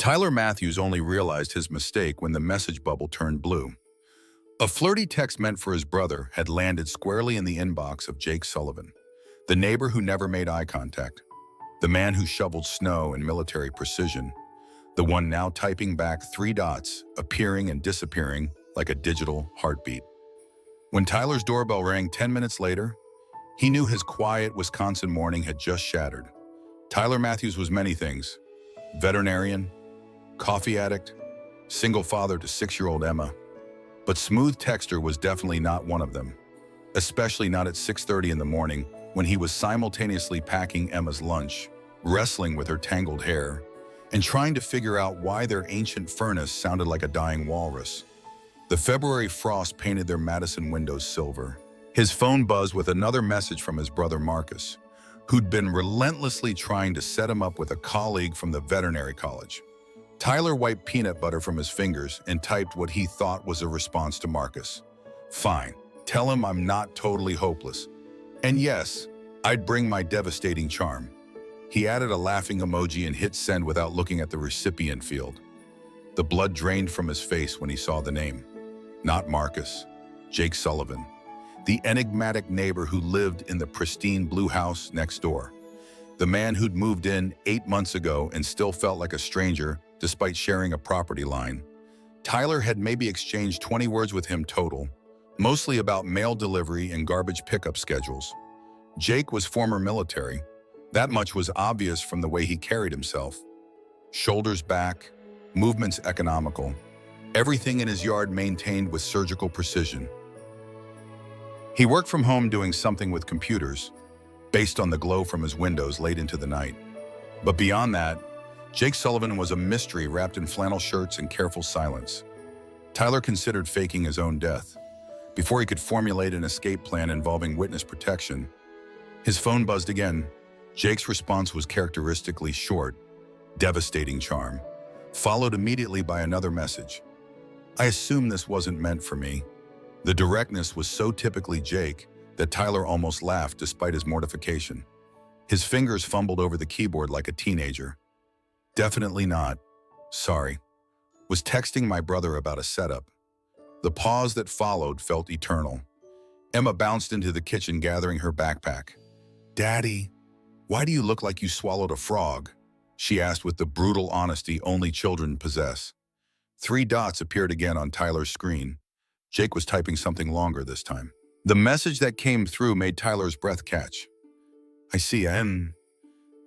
Tyler Matthews only realized his mistake when the message bubble turned blue. A flirty text meant for his brother had landed squarely in the inbox of Jake Sullivan, the neighbor who never made eye contact, the man who shoveled snow in military precision, the one now typing back 3 dots, appearing and disappearing like a digital heartbeat. When Tyler's doorbell rang 10 minutes later, he knew his quiet Wisconsin morning had just shattered. Tyler Matthews was many things: veterinarian, coffee addict, single father to 6-year-old Emma. But smooth texter was definitely not one of them, especially not at 6:30 in the morning when he was simultaneously packing Emma's lunch, wrestling with her tangled hair, and trying to figure out why their ancient furnace sounded like a dying walrus. The February frost painted their Madison windows silver. His phone buzzed with another message from his brother Marcus, who'd been relentlessly trying to set him up with a colleague from the veterinary college. Tyler wiped peanut butter from his fingers and typed what he thought was a response to Marcus. "Fine, tell him I'm not totally hopeless. And yes, I'd bring my devastating charm." He added a laughing emoji and hit send without looking at the recipient field. The blood drained from his face when he saw the name. Not Marcus, Jake Sullivan, the enigmatic neighbor who lived in the pristine blue house next door. The man who'd moved in 8 months ago and still felt like a stranger despite sharing a property line. Tyler had maybe exchanged 20 words with him total, mostly about mail delivery and garbage pickup schedules. Jake was former military. That much was obvious from the way he carried himself. Shoulders back, movements economical, everything in his yard maintained with surgical precision. He worked from home doing something with computers, based on the glow from his windows late into the night. But beyond that, Jake Sullivan was a mystery wrapped in flannel shirts and careful silence. Tyler considered faking his own death. Before he could formulate an escape plan involving witness protection, his phone buzzed again. Jake's response was characteristically short, devastating charm, followed immediately by another message. "I assume this wasn't meant for me." The directness was so typically Jake that Tyler almost laughed despite his mortification. His fingers fumbled over the keyboard like a teenager. "Definitely not. Sorry. Was texting my brother about a setup." The pause that followed felt eternal. Emma bounced into the kitchen gathering her backpack. "Daddy, why do you look like you swallowed a frog?" she asked with the brutal honesty only children possess. 3 dots appeared again on Tyler's screen. Jake was typing something longer this time. The message that came through made Tyler's breath catch. "I see,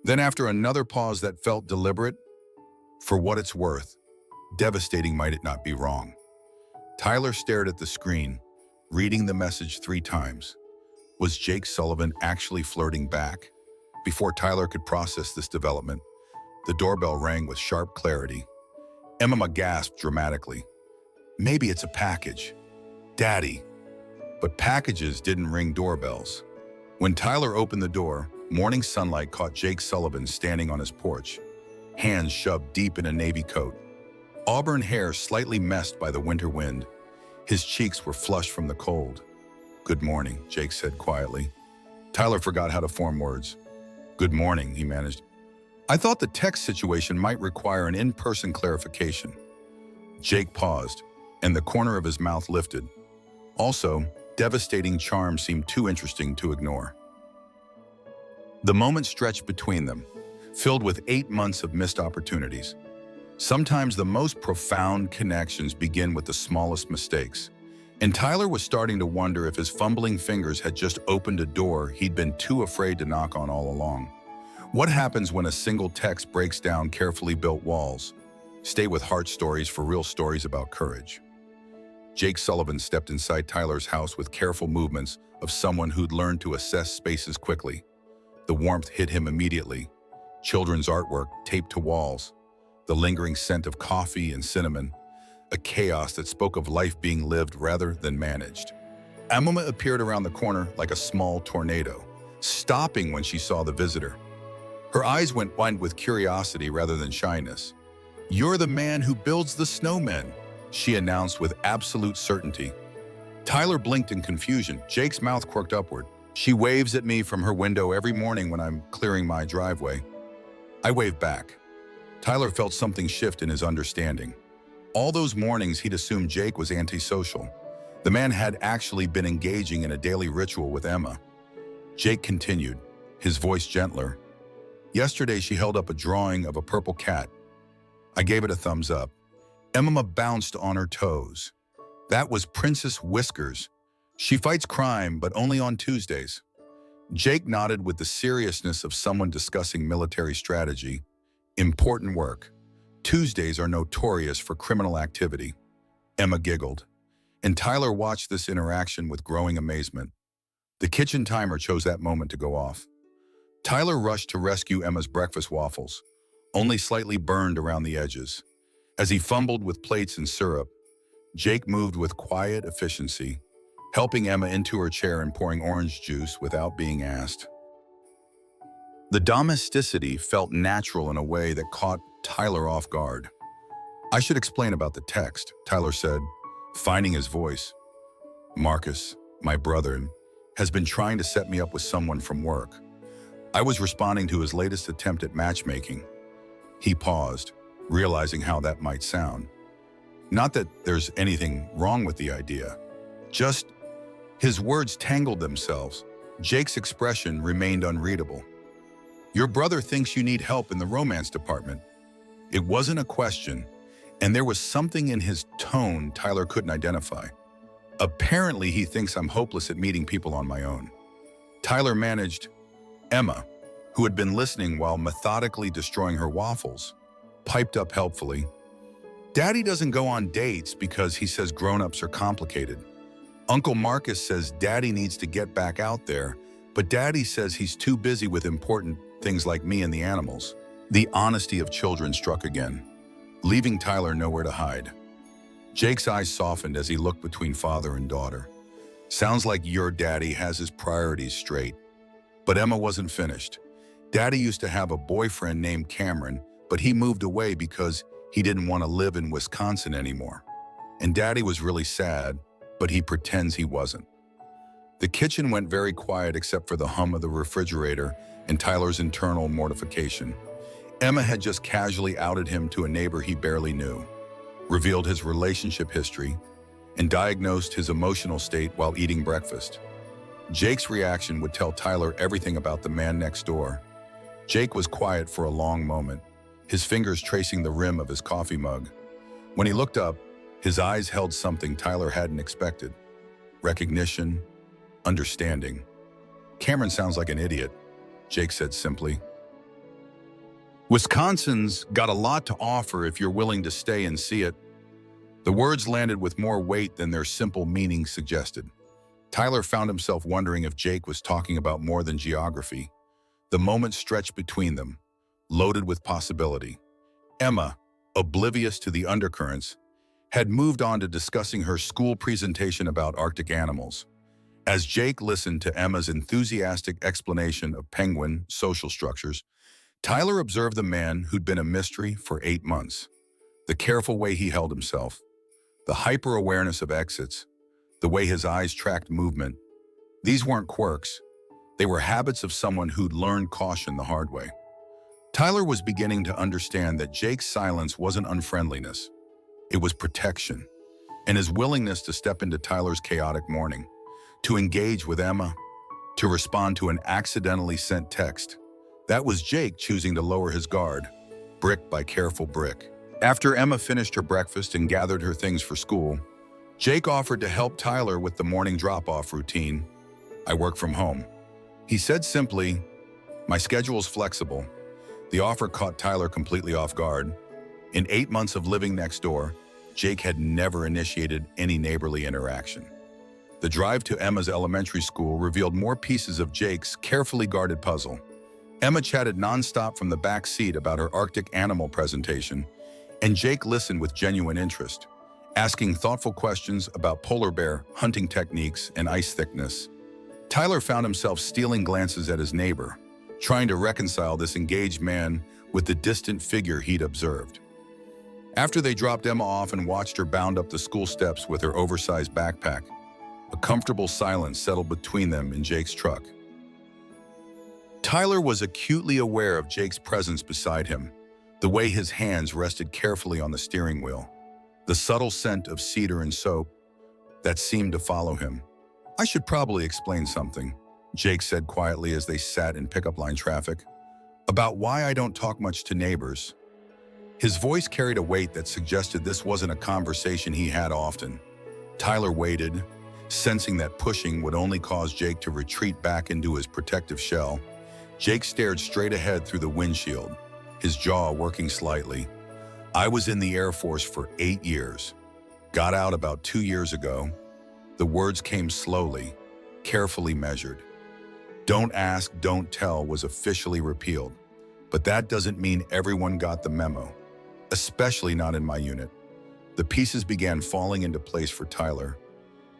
Then after another pause that felt deliberate, "For what it's worth, devastating might it not be wrong." Tyler stared at the screen, reading the message 3 times. Was Jake Sullivan actually flirting back? Before Tyler could process this development, the doorbell rang with sharp clarity. Emma gasped dramatically. "Maybe it's a package. Daddy." But packages didn't ring doorbells. When Tyler opened the door, morning sunlight caught Jake Sullivan standing on his porch, hands shoved deep in a navy coat, auburn hair slightly messed by the winter wind. His cheeks were flushed from the cold. "Good morning," Jake said quietly. Tyler forgot how to form words. "Good morning," he managed. "I thought the text situation might require an in-person clarification." Jake paused, and the corner of his mouth lifted. Also, devastating charm seemed too interesting to ignore. The moment stretched between them, filled with 8 months of missed opportunities. Sometimes the most profound connections begin with the smallest mistakes, and Tyler was starting to wonder if his fumbling fingers had just opened a door he'd been too afraid to knock on all along. What happens when a single text breaks down carefully built walls? Stay with Heart Stories for real stories about courage. Jake Sullivan stepped inside Tyler's house with careful movements of someone who'd learned to assess spaces quickly. The warmth hit him immediately. Children's artwork taped to walls, the lingering scent of coffee and cinnamon, a chaos that spoke of life being lived rather than managed. Emma appeared around the corner like a small tornado, stopping when she saw the visitor. Her eyes went wide with curiosity rather than shyness. "You're the man who builds the snowmen," she announced with absolute certainty. Tyler blinked in confusion. Jake's mouth quirked upward. "She waves at me from her window every morning when I'm clearing my driveway." I waved back. Tyler felt something shift in his understanding. All those mornings he'd assumed Jake was antisocial. The man had actually been engaging in a daily ritual with Emma. Jake continued, his voice gentler. Yesterday she held up a drawing of a purple cat. I gave it a thumbs up. Emma bounced on her toes. That was Princess Whiskers. She fights crime, but only on Tuesdays. Jake nodded with the seriousness of someone discussing military strategy. Important work. Tuesdays are notorious for criminal activity. Emma giggled, and Tyler watched this interaction with growing amazement. The kitchen timer chose that moment to go off. Tyler rushed to rescue Emma's breakfast waffles, only slightly burned around the edges. As he fumbled with plates and syrup, Jake moved with quiet efficiency, helping Emma into her chair and pouring orange juice without being asked. The domesticity felt natural in a way that caught Tyler off guard. I should explain about the text, Tyler said, finding his voice. Marcus, my brother, has been trying to set me up with someone from work. I was responding to his latest attempt at matchmaking. He paused, realizing how that might sound. Not that there's anything wrong with the idea. Just, his words tangled themselves. Jake's expression remained unreadable. Your brother thinks you need help in the romance department. It wasn't a question, and there was something in his tone Tyler couldn't identify. Apparently, he thinks I'm hopeless at meeting people on my own. Tyler managed. Emma, who had been listening while methodically destroying her waffles, piped up helpfully. Daddy doesn't go on dates because he says grown-ups are complicated. Uncle Marcus says Daddy needs to get back out there, but Daddy says he's too busy with important things like me and the animals. The honesty of children struck again, leaving Tyler nowhere to hide. Jake's eyes softened as he looked between father and daughter. Sounds like your daddy has his priorities straight. But Emma wasn't finished. Daddy used to have a boyfriend named Cameron, but he moved away because he didn't want to live in Wisconsin anymore. And Daddy was really sad, but he pretends he wasn't. The kitchen went very quiet except for the hum of the refrigerator and Tyler's internal mortification. Emma had just casually outed him to a neighbor he barely knew, revealed his relationship history, and diagnosed his emotional state while eating breakfast. Jake's reaction would tell Tyler everything about the man next door. Jake was quiet for a long moment, his fingers tracing the rim of his coffee mug. When he looked up, his eyes held something Tyler hadn't expected. Recognition, understanding. Cameron sounds like an idiot, Jake said simply. Wisconsin's got a lot to offer if you're willing to stay and see it. The words landed with more weight than their simple meaning suggested. Tyler found himself wondering if Jake was talking about more than geography. The moment stretched between them, loaded with possibility. Emma, oblivious to the undercurrents, had moved on to discussing her school presentation about Arctic animals. As Jake listened to Emma's enthusiastic explanation of penguin social structures, Tyler observed the man who'd been a mystery for 8 months. The careful way he held himself, the hyper-awareness of exits, the way his eyes tracked movement. These weren't quirks. They were habits of someone who'd learned caution the hard way. Tyler was beginning to understand that Jake's silence wasn't unfriendliness. It was protection, and his willingness to step into Tyler's chaotic morning, to engage with Emma, to respond to an accidentally sent text. That was Jake choosing to lower his guard, brick by careful brick. After Emma finished her breakfast and gathered her things for school, Jake offered to help Tyler with the morning drop-off routine. I work from home. He said simply, my schedule's flexible. The offer caught Tyler completely off guard. In 8 months of living next door, Jake had never initiated any neighborly interaction. The drive to Emma's elementary school revealed more pieces of Jake's carefully guarded puzzle. Emma chatted nonstop from the back seat about her Arctic animal presentation, and Jake listened with genuine interest, asking thoughtful questions about polar bear hunting techniques and ice thickness. Tyler found himself stealing glances at his neighbor, trying to reconcile this engaged man with the distant figure he'd observed. After they dropped Emma off and watched her bound up the school steps with her oversized backpack, a comfortable silence settled between them in Jake's truck. Tyler was acutely aware of Jake's presence beside him, The way his hands rested carefully on the steering wheel, the subtle scent of cedar and soap that seemed to follow him. "I should probably explain something," Jake said quietly as they sat in pickup line traffic, "about why I don't talk much to neighbors." His voice carried a weight that suggested this wasn't a conversation he had often. Tyler waited, sensing that pushing would only cause Jake to retreat back into his protective shell. Jake stared straight ahead through the windshield, his jaw working slightly. "I was in the Air Force for 8 years. Got out about 2 years ago." The words came slowly, carefully measured. "Don't ask, don't tell" was officially repealed. But that doesn't mean everyone got the memo, especially not in my unit. The pieces began falling into place for Tyler.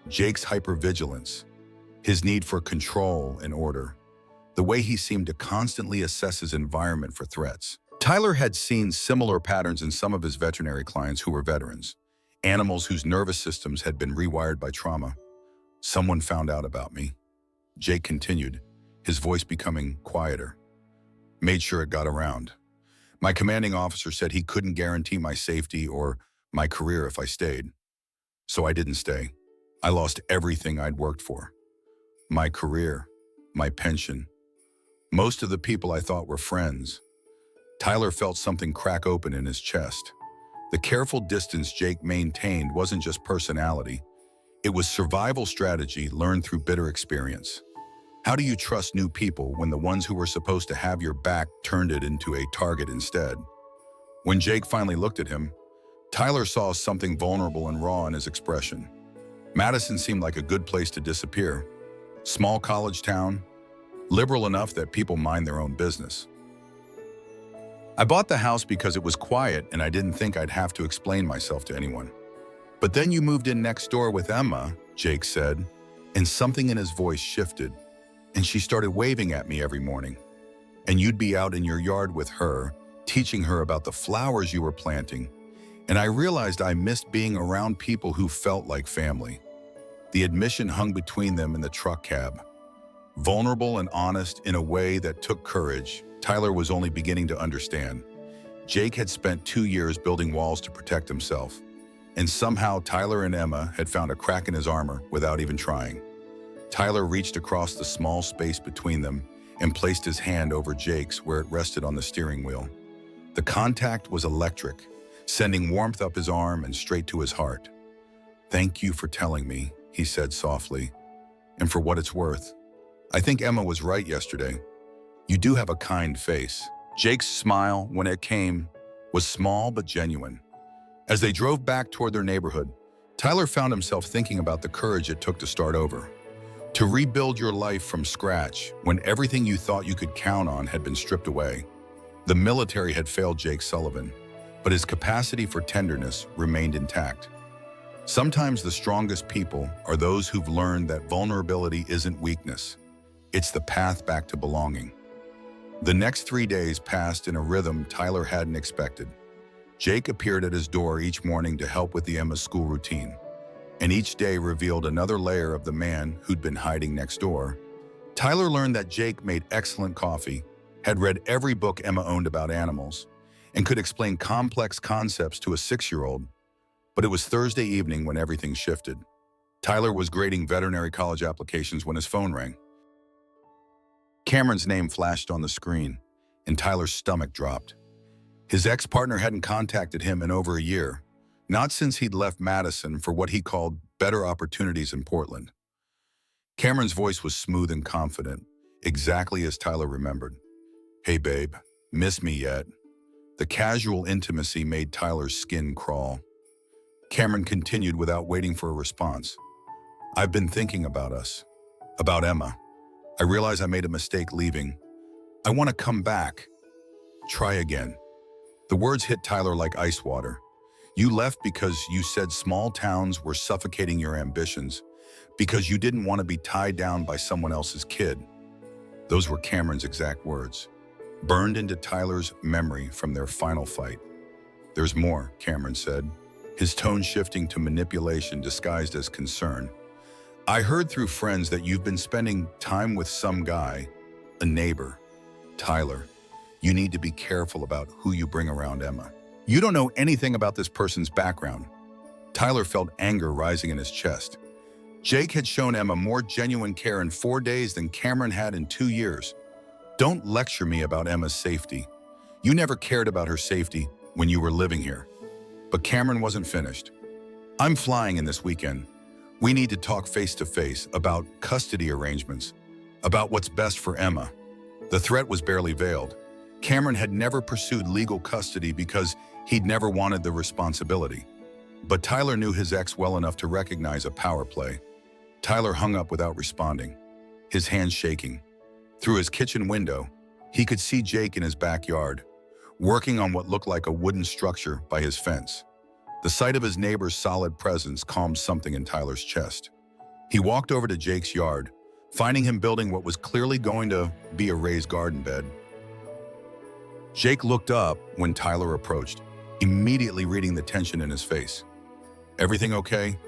Jake's hypervigilance, his need for control and order, the way he seemed to constantly assess his environment for threats. Tyler had seen similar patterns in some of his veterinary clients who were veterans, animals whose nervous systems had been rewired by trauma. "Someone found out about me," Jake continued, his voice becoming quieter. "Made sure it got around. My commanding officer said he couldn't guarantee my safety or my career if I stayed. So I didn't stay. I lost everything I'd worked for. My career, my pension. Most of the people I thought were friends." Tyler felt something crack open in his chest. The careful distance Jake maintained wasn't just personality. It was survival strategy learned through bitter experience. How do you trust new people when the ones who were supposed to have your back turned it into a target instead? When Jake finally looked at him, Tyler saw something vulnerable and raw in his expression. Madison seemed like a good place to disappear. Small college town, liberal enough that people mind their own business. "I bought the house because it was quiet and I didn't think I'd have to explain myself to anyone. But then you moved in next door with Emma," Jake said, and something in his voice shifted. "And she started waving at me every morning. And you'd be out in your yard with her, teaching her about the flowers you were planting. And I realized I missed being around people who felt like family." The admission hung between them in the truck cab. Vulnerable and honest in a way that took courage, Tyler was only beginning to understand. Jake had spent 2 years building walls to protect himself. And somehow Tyler and Emma had found a crack in his armor without even trying. Tyler reached across the small space between them and placed his hand over Jake's where it rested on the steering wheel. The contact was electric, sending warmth up his arm and straight to his heart. "Thank you for telling me," he said softly. "And for what it's worth, I think Emma was right yesterday. You do have a kind face." Jake's smile, when it came, was small but genuine. As they drove back toward their neighborhood, Tyler found himself thinking about the courage it took to start over. To rebuild your life from scratch when everything you thought you could count on had been stripped away. The military had failed Jake Sullivan, but his capacity for tenderness remained intact. Sometimes the strongest people are those who've learned that vulnerability isn't weakness. It's the path back to belonging. The next 3 days passed in a rhythm Tyler hadn't expected. Jake appeared at his door each morning to help with the Emma school routine, and each day revealed another layer of the man who'd been hiding next door. Tyler learned that Jake made excellent coffee, had read every book Emma owned about animals, and could explain complex concepts to a 6-year-old. But it was Thursday evening when everything shifted. Tyler was grading veterinary college applications when his phone rang. Cameron's name flashed on the screen, and Tyler's stomach dropped. His ex-partner hadn't contacted him in over a year, not since he'd left Madison for what he called better opportunities in Portland. Cameron's voice was smooth and confident, exactly as Tyler remembered. "Hey babe, miss me yet?" The casual intimacy made Tyler's skin crawl. Cameron continued without waiting for a response. "I've been thinking about us, about Emma. I realize I made a mistake leaving. I want to come back. Try again." The words hit Tyler like ice water. "You left because you said small towns were suffocating your ambitions, because you didn't want to be tied down by someone else's kid." Those were Cameron's exact words, burned into Tyler's memory from their final fight. "There's more," Cameron said, his tone shifting to manipulation disguised as concern. "I heard through friends that you've been spending time with some guy, a neighbor, Tyler. You need to be careful about who you bring around Emma. You don't know anything about this person's background. Tyler felt anger rising in his chest. Jake had shown Emma more genuine care in 4 days than Cameron had in 2 years. Don't lecture me about Emma's safety. You never cared about her safety when you were living here. But Cameron wasn't finished. I'm flying in this weekend. We need to talk face to face about custody arrangements, about what's best for Emma. The threat was barely veiled. Cameron had never pursued legal custody because he'd never wanted the responsibility. But Tyler knew his ex well enough to recognize a power play. Tyler hung up without responding, his hands shaking. Through his kitchen window, he could see Jake in his backyard, working on what looked like a wooden structure by his fence. The sight of his neighbor's solid presence calmed something in Tyler's chest. He walked over to Jake's yard, finding him building what was clearly going to be a raised garden bed. Jake looked up when Tyler approached, immediately reading the tension in his face. "Everything okay?"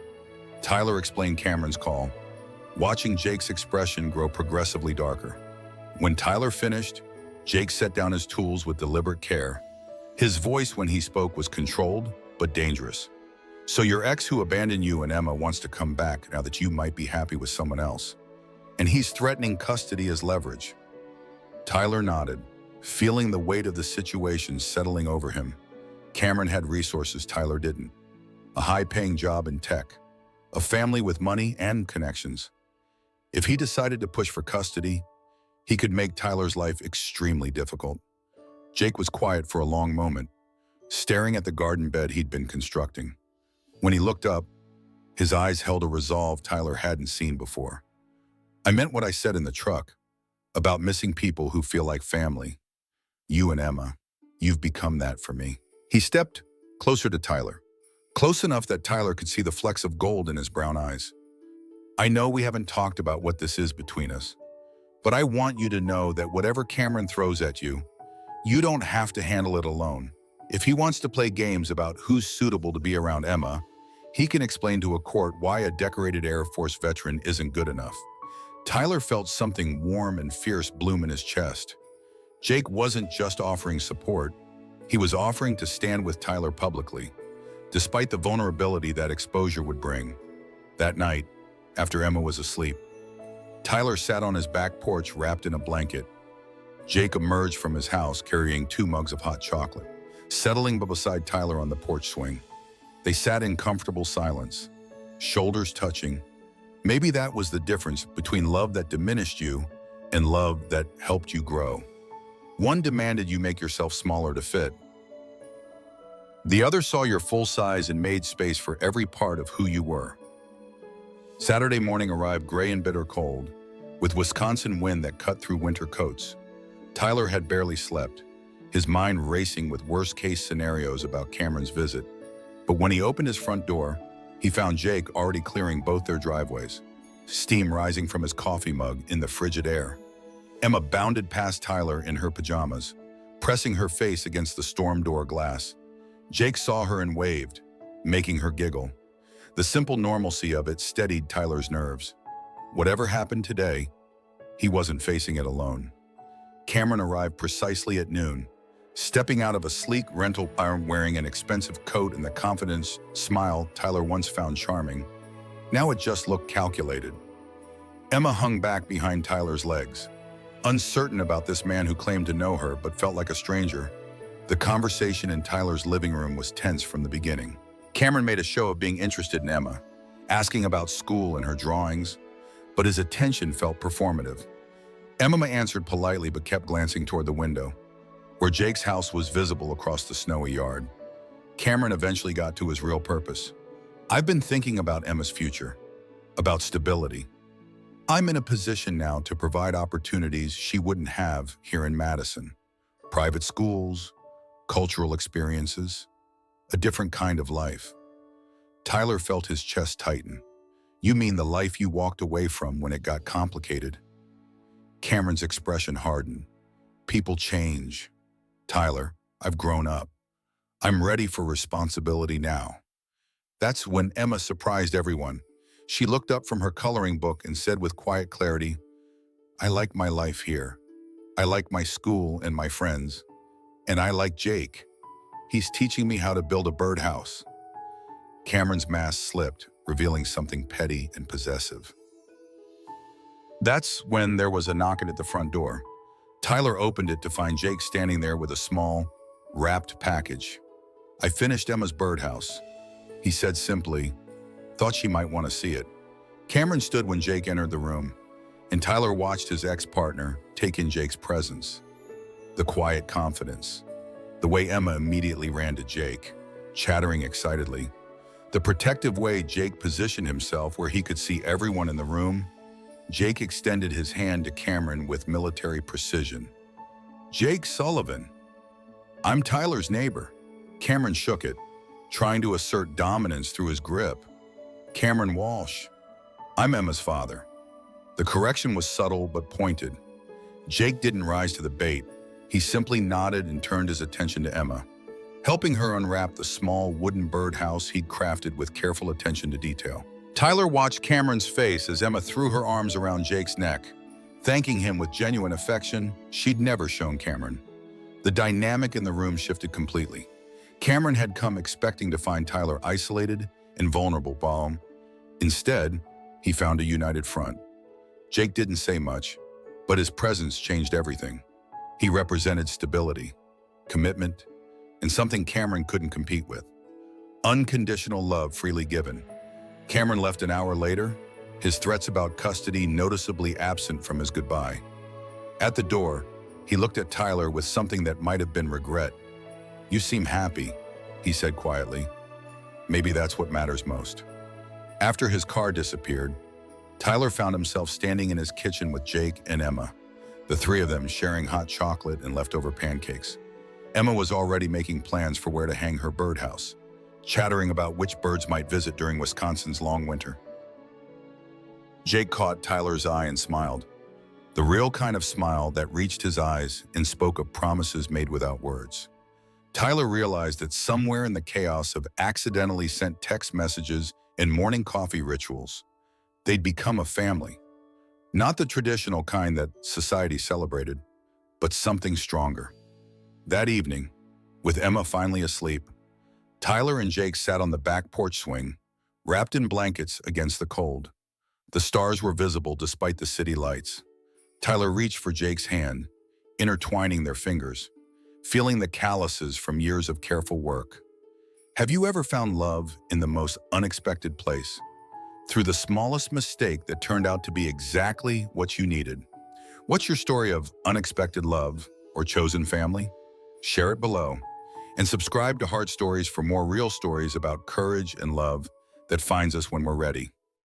Tyler explained Cameron's call, watching Jake's expression grow progressively darker. When Tyler finished, Jake set down his tools with deliberate care. His voice when he spoke was controlled, but dangerous. "So your ex who abandoned you and Emma wants to come back now that you might be happy with someone else. And he's threatening custody as leverage." Tyler nodded, feeling the weight of the situation settling over him. Cameron had resources Tyler didn't. A high-paying job in tech, a family with money and connections. If he decided to push for custody, he could make Tyler's life extremely difficult. Jake was quiet for a long moment, staring at the garden bed he'd been constructing. When he looked up, his eyes held a resolve Tyler hadn't seen before. "I meant what I said in the truck, about missing people who feel like family. You and Emma, you've become that for me." He stepped closer to Tyler, close enough that Tyler could see the flecks of gold in his brown eyes. "I know we haven't talked about what this is between us, but I want you to know that whatever Cameron throws at you, you don't have to handle it alone. If he wants to play games about who's suitable to be around Emma, he can explain to a court why a decorated Air Force veteran isn't good enough." Tyler felt something warm and fierce bloom in his chest. Jake wasn't just offering support, he was offering to stand with Tyler publicly, despite the vulnerability that exposure would bring. That night, after Emma was asleep, Tyler sat on his back porch wrapped in a blanket. Jake emerged from his house carrying 2 mugs of hot chocolate, settling beside Tyler on the porch swing. They sat in comfortable silence, shoulders touching. Maybe that was the difference between love that diminished you and love that helped you grow. One demanded you make yourself smaller to fit. The other saw your full size and made space for every part of who you were. Saturday morning arrived gray and bitter cold, with Wisconsin wind that cut through winter coats. Tyler had barely slept, his mind racing with worst-case scenarios about Cameron's visit. But when he opened his front door, he found Jake already clearing both their driveways, steam rising from his coffee mug in the frigid air. Emma bounded past Tyler in her pajamas, pressing her face against the storm door glass. Jake saw her and waved, making her giggle. The simple normalcy of it steadied Tyler's nerves. Whatever happened today, he wasn't facing it alone. Cameron arrived precisely at noon, stepping out of a sleek rental car wearing an expensive coat and the confident smile Tyler once found charming. Now it just looked calculated. Emma hung back behind Tyler's legs, uncertain about this man who claimed to know her but felt like a stranger. The conversation in Tyler's living room was tense from the beginning. Cameron made a show of being interested in Emma, asking about school and her drawings, but his attention felt performative. Emma answered politely but kept glancing toward the window, where Jake's house was visible across the snowy yard. Cameron eventually got to his real purpose. "I've been thinking about Emma's future, about stability. I'm in a position now to provide opportunities she wouldn't have here in Madison. Private schools, cultural experiences, a different kind of life." Tyler felt his chest tighten. "You mean the life you walked away from when it got complicated?" Cameron's expression hardened. "People change. Tyler, I've grown up. I'm ready for responsibility now." That's when Emma surprised everyone. She looked up from her coloring book and said with quiet clarity, "I like my life here. I like my school and my friends. And I like Jake. He's teaching me how to build a birdhouse. Cameron's mask slipped, revealing something petty and possessive. That's when there was a knocking at the front door. Tyler opened it to find Jake standing there with a small, wrapped package. "I finished Emma's birdhouse," he said simply. Thought she might want to see it. Cameron stood when Jake entered the room, and Tyler watched his ex-partner take in Jake's presence. The quiet confidence. The way Emma immediately ran to Jake, chattering excitedly. The protective way Jake positioned himself where he could see everyone in the room. Jake extended his hand to Cameron with military precision. "Jake Sullivan. I'm Tyler's neighbor." Cameron shook it, trying to assert dominance through his grip. "Cameron Walsh. I'm Emma's father." The correction was subtle but pointed. Jake didn't rise to the bait. He simply nodded and turned his attention to Emma, helping her unwrap the small wooden birdhouse he'd crafted with careful attention to detail. Tyler watched Cameron's face as Emma threw her arms around Jake's neck, thanking him with genuine affection she'd never shown Cameron. The dynamic in the room shifted completely. Cameron had come expecting to find Tyler isolated and vulnerable, while instead, he found a united front. Jake didn't say much, but his presence changed everything. He represented stability, commitment, and something Cameron couldn't compete with. Unconditional love freely given. Cameron left an hour later, his threats about custody noticeably absent from his goodbye. At the door, he looked at Tyler with something that might have been regret. "You seem happy," he said quietly. "Maybe that's what matters most." After his car disappeared, Tyler found himself standing in his kitchen with Jake and Emma, the three of them sharing hot chocolate and leftover pancakes. Emma was already making plans for where to hang her birdhouse, chattering about which birds might visit during Wisconsin's long winter. Jake caught Tyler's eye and smiled, the real kind of smile that reached his eyes and spoke of promises made without words. Tyler realized that somewhere in the chaos of accidentally sent text messages and morning coffee rituals, they'd become a family. Not the traditional kind that society celebrated, but something stronger. That evening, with Emma finally asleep, Tyler and Jake sat on the back porch swing, wrapped in blankets against the cold. The stars were visible despite the city lights. Tyler reached for Jake's hand, intertwining their fingers, feeling the calluses from years of careful work. Have you ever found love in the most unexpected place? Through the smallest mistake that turned out to be exactly what you needed? What's your story of unexpected love or chosen family? Share it below. And subscribe to Heart Stories for more real stories about courage and love that finds us when we're ready.